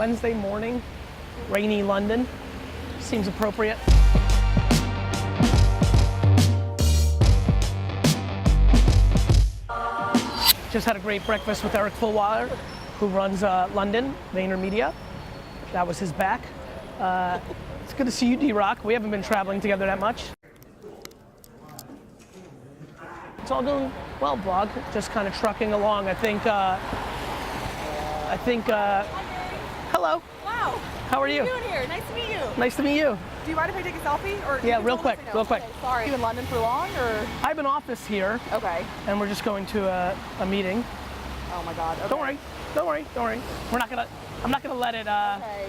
Wednesday morning, rainy London. Seems appropriate. Just had a great breakfast with Eric Fullwater, who runs London, VaynerMedia. That was his back. It's good to see you, D-Rock. We haven't been traveling together that much. It's all going well, vlog. Just kind of trucking along. I think, hello. Wow. How are you? What are you doing here? Nice to meet you. Nice to meet you. Do you mind if I take a selfie? Or Yeah, real quick, real quick. Okay, sorry. Are you in London for long, or? I have an office here. Okay. And we're just going to a meeting. Oh my God. Okay. Don't worry, don't worry, don't worry. I'm not gonna let it, okay.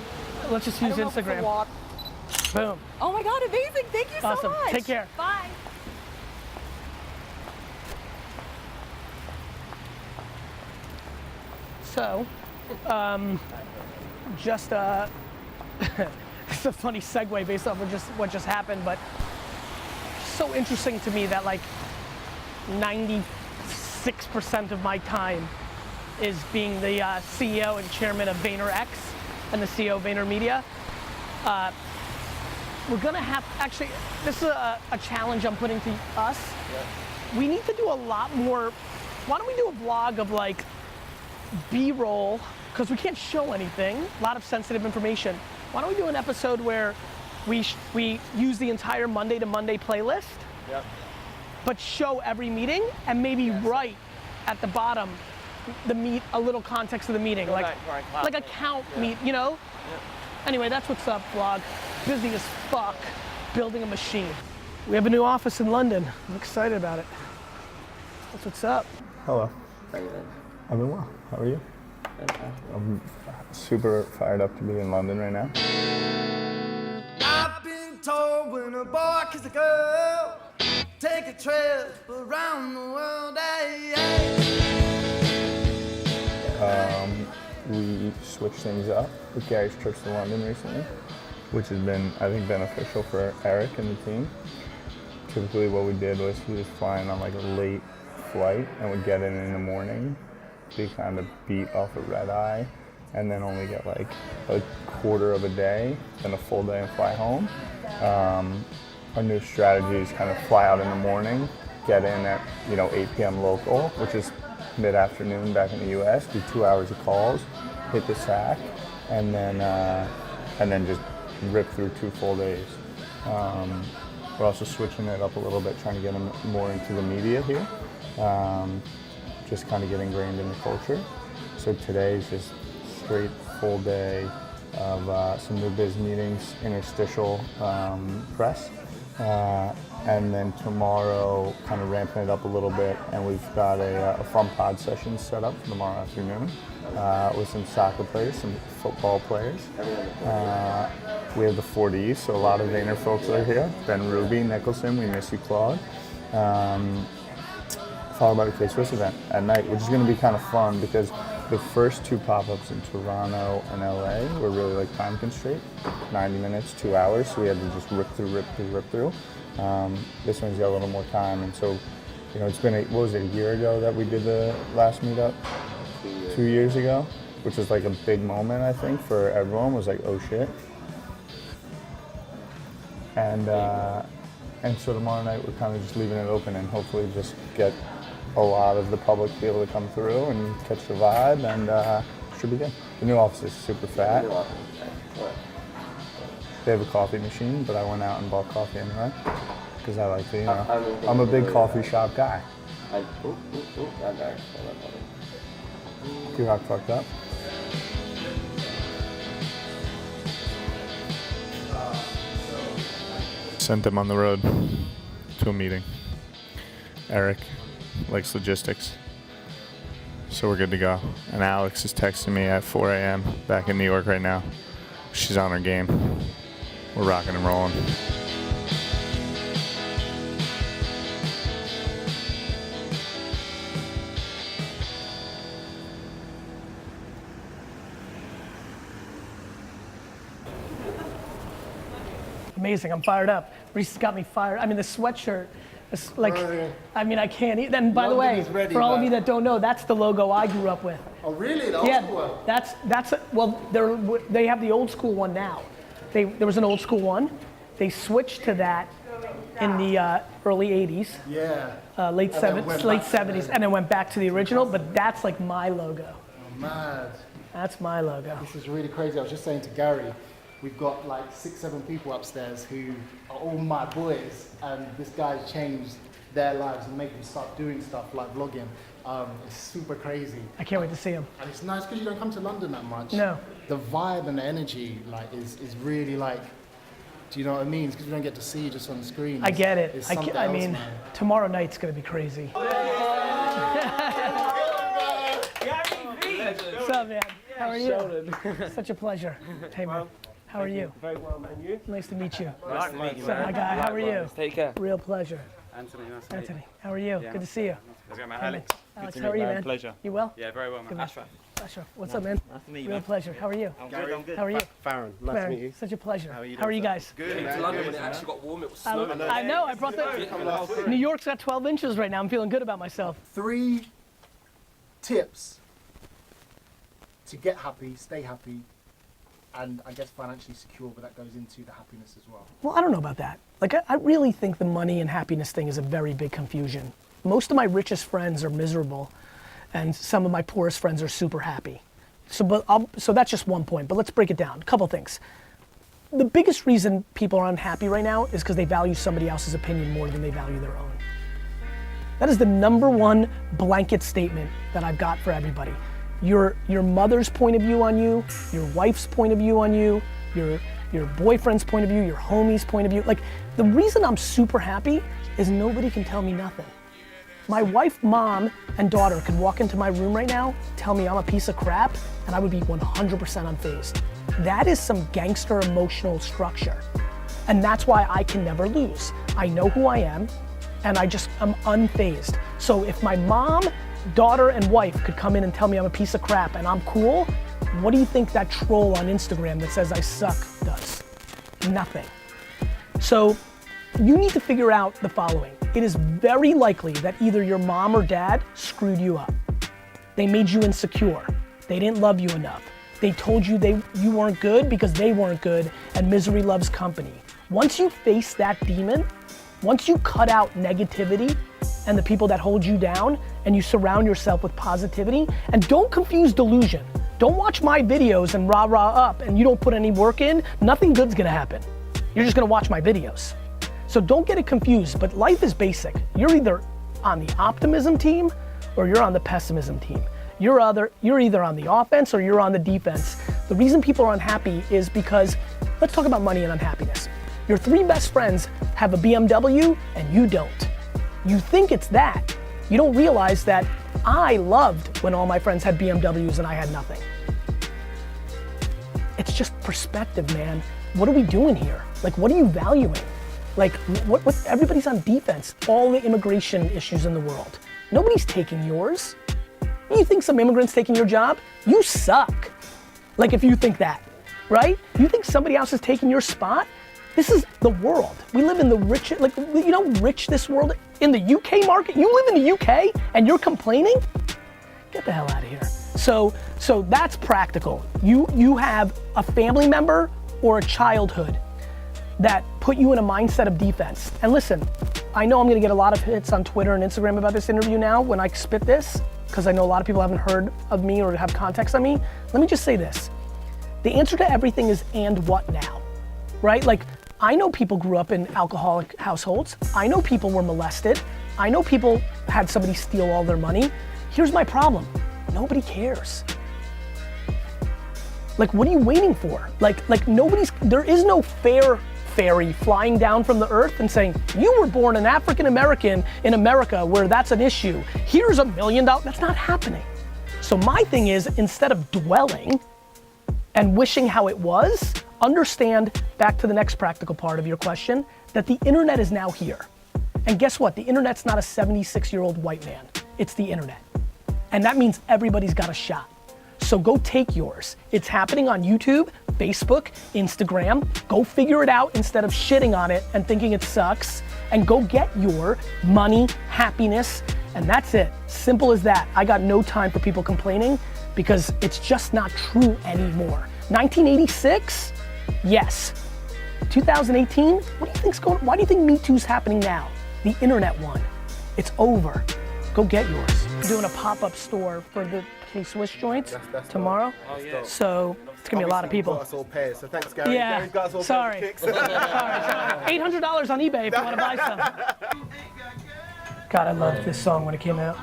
Let's just use Instagram. Boom. Oh my God, amazing. Thank you so Awesome. much. Take care. Bye. So, just it's a funny segue based off of what just happened, but so interesting to me that like 96% of my time is being the CEO and chairman of VaynerX and the CEO of VaynerMedia. We're gonna have, actually, this is a challenge I'm putting to us. Yeah. We need to do a lot more. Why don't we do a vlog of like B-roll, because we can't show anything, a lot of sensitive information. Why don't we do an episode where we use the entire Monday to Monday playlist, yep, but show every meeting and maybe write at the bottom a little context of the meeting, like a count meet, you know? Yep. Anyway, that's what's up, vlog. Busy as fuck, building a machine. We have a new office in London. I'm excited about it. That's what's up. Hello. How are you doing? I'm doing well. How are you? I'm super fired up to be in London right now. I've been told when a boy kisses a girl, take a trip around the world. We switched things up with Garry's trips to London recently, which has been, I think, beneficial for Eric and the team. Typically what we did was he was flying on like a late flight and would get in the morning, be kind of beat off a red eye, and then only get like a quarter of a day, then a full day and fly home. Our new strategy is kind of fly out in the morning, get in at 8 p.m. local, which is mid-afternoon back in the US, do 2 hours of calls, hit the sack, and then just rip through 2 full days. We're also switching it up a little bit, trying to get them more into the media here. Just kind of get ingrained in the culture. So today is just straight full day of some new biz meetings, interstitial press. And then tomorrow, kind of ramping it up a little bit, and we've got a fun pod session set up for tomorrow afternoon with some soccer players, some football players. We have the 40s, so a lot of Vayner folks are here. Ben Ruby, Nicholson, we miss you, Claude. Followed by the K-Swiss event at night, which is going to be kind of fun because the first 2 pop-ups in Toronto and LA were really like time constraint, 90 minutes, 2 hours, so we had to just rip through. This one's got a little more time, and so, it's been, a year ago that we did the last meetup? 2 years ago, which was like a big moment, I think, for everyone, was like, oh shit. And so tomorrow night we're kind of just leaving it open and hopefully just get a lot of the public to be able to come through and catch the vibe, and should be good. The new office is super fat. They have a coffee machine, but I went out and bought coffee anyway, because I like to, I'm a big coffee shop guy. D-Rock fucked up. Sent them on the road to a meeting. Eric likes logistics, so we're good to go. And Alex is texting me at 4 a.m. back in New York right now. She's on her game. We're rocking and rolling. Amazing, I'm fired up. Reese got me fired. I mean, the sweatshirt, it's like, I mean, I can't eat. And by the way, for all of you that don't know, that's the logo I grew up with. Oh, really? The old school one? Well, they have the old school one now. There was an old school one. They switched to that in the early 80s. Yeah. Late 70s, and then went back to the original, but that's like my logo. Oh, mad. That's my logo. This is really crazy. I was just saying to Garry, we've got like 6, 7 people upstairs who are all my boys, and this guy's changed their lives and made them start doing stuff like vlogging. It's super crazy. I can't wait to see him. And it's nice because you don't come to London that much. No. The vibe and the energy like is really like, do you know what I mean? Because you don't get to see just on the screen. I get it. It's I something else, mean, man. tomorrow night's gonna be crazy. What's up, man? How are you? Such a pleasure. Hey, man. How are you? Very well, man. You? Nice to meet you. Nice to meet you, What's up, my guy? How are you? Take care. Real pleasure. Anthony, nice to meet you. Anthony, how are you? Yeah. Good to see you. How's it going, man? Hey, Alex. Alex, Good to how are meet you, you, man? Pleasure. You well? Yeah, very well, man. Good, man. Ashraf. Ashraf, what's up, man? Nice to meet you, Real man. pleasure. How are you? I'm good, I'm good. How are you? Farron, nice Farron, to meet you. Such a pleasure. How are you How are you doing, guys? Good. Came to London when it actually got warm, it was snowing. I know, I brought the, New York's got 12 inches right now. I'm feeling good about myself. 3 tips to get happy, stay happy, and I guess financially secure, but that goes into the happiness as well. Well, I don't know about that. Like, I really think the money and happiness thing is a very big confusion. Most of my richest friends are miserable, and some of my poorest friends are super happy. So that's just one point, but let's break it down. A couple things. The biggest reason people are unhappy right now is because they value somebody else's opinion more than they value their own. That is the #1 blanket statement that I've got for everybody. Your mother's point of view on you, your wife's point of view on you, your boyfriend's point of view, your homie's point of view. Like, the reason I'm super happy is nobody can tell me nothing. My wife, mom, and daughter could walk into my room right now, tell me I'm a piece of crap, and I would be 100% unfazed. That is some gangster emotional structure. And that's why I can never lose. I know who I am, and I'm unfazed. So if my mom, daughter, and wife could come in and tell me I'm a piece of crap and I'm cool, what do you think that troll on Instagram that says I suck does? Nothing. So you need to figure out the following. It is very likely that either your mom or dad screwed you up. They made you insecure. They didn't love you enough. They told you you weren't good because they weren't good, and misery loves company. Once you face that demon, once you cut out negativity and the people that hold you down, and you surround yourself with positivity, and don't confuse delusion. Don't watch my videos and rah rah up and you don't put any work in, nothing good's gonna happen. You're just gonna watch my videos. So don't get it confused, but life is basic. You're either on the optimism team or you're on the pessimism team. You're either on the offense or you're on the defense. The reason people are unhappy is because, let's talk about money and unhappiness. Your 3 best friends have a BMW and you don't. You think it's that. You don't realize that I loved when all my friends had BMWs and I had nothing. It's just perspective, man. What are we doing here? Like, what are you valuing? Like, what everybody's on defense. All the immigration issues in the world. Nobody's taking yours. You think some immigrant's taking your job? You suck. Like, if you think that, right? You think somebody else is taking your spot? This is the world. We live in the rich, like, you know how rich this world, in the UK market? You live in the UK and you're complaining? Get the hell out of here. So that's practical. You have a family member or a childhood that put you in a mindset of defense. And listen, I know I'm gonna get a lot of hits on Twitter and Instagram about this interview now when I spit this, because I know a lot of people haven't heard of me or have context on me. Let me just say this. The answer to everything is and what now, right? Like, I know people grew up in alcoholic households. I know people were molested. I know people had somebody steal all their money. Here's my problem. Nobody cares. Like, what are you waiting for? Like there is no fair fairy flying down from the earth and saying, you were born an African American in America where that's an issue. Here's $1 million. That's not happening. So my thing is, instead of dwelling and wishing how it was, understand, back to the next practical part of your question, that the internet is now here. And guess what? The internet's not a 76-year-old white man. It's the internet. And that means everybody's got a shot. So go take yours. It's happening on YouTube, Facebook, Instagram. Go figure it out instead of shitting on it and thinking it sucks. And go get your money, happiness, and that's it. Simple as that. I got no time for people complaining. because it's just not true anymore. 1986, yes. 2018, what do you think's going? Why do you think Me Too's happening now? The internet won. It's over. Go get yours. I'm doing a pop-up store for the K-Swiss joints tomorrow. So it's gonna be a lot of people. Got us all pairs, so thanks, Garry. Yeah, Gary's got us all sorry. pairs sorry. of kicks. $800 on eBay if you wanna buy some. God, I loved this song when it came out.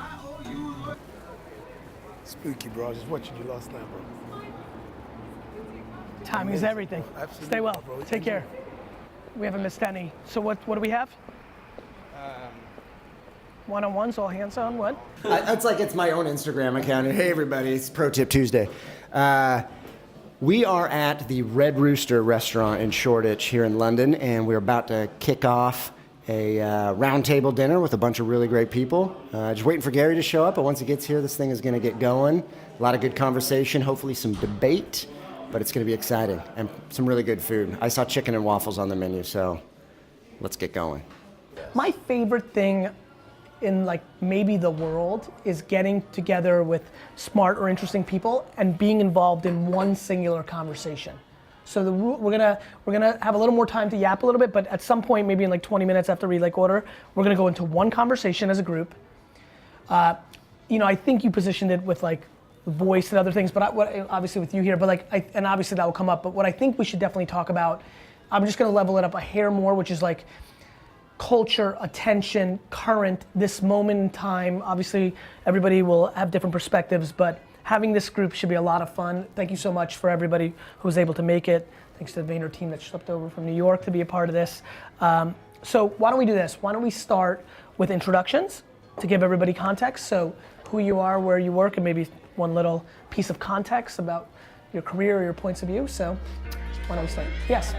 Spooky, bro. I was just watching you last night, bro. Timing is everything. Absolutely, Stay well. bro. Take care. We haven't missed any. So what do we have? One-on-ones, all hands on, what? It's like it's my own Instagram account. And hey, everybody, it's Pro Tip Tuesday. We are at the Red Rooster restaurant in Shoreditch here in London, and we're about to kick off a roundtable dinner with a bunch of really great people. Just waiting for Garry to show up, but once he gets here, this thing is going to get going. A lot of good conversation, hopefully some debate, but it's going to be exciting, and some really good food. I saw chicken and waffles on the menu, so let's get going. My favorite thing in like maybe the world is getting together with smart or interesting people and being involved in one singular conversation. So we're gonna have a little more time to yap a little bit, but at some point, maybe in like 20 minutes after we like order, we're gonna go into one conversation as a group. You know, I think you positioned it with like voice and other things, but obviously with you here, but like, and obviously that will come up. But what I think we should definitely talk about, I'm just gonna level it up a hair more, which is like culture, attention, current, this moment in time. Obviously, everybody will have different perspectives, but having this group should be a lot of fun. Thank you so much for everybody who was able to make it. Thanks to the Vayner team that schlepped over from New York to be a part of this. So why don't we do this? Why don't we start with introductions to give everybody context. So who you are, where you work, and maybe one little piece of context about your career or your points of view. So why don't we start? Yes.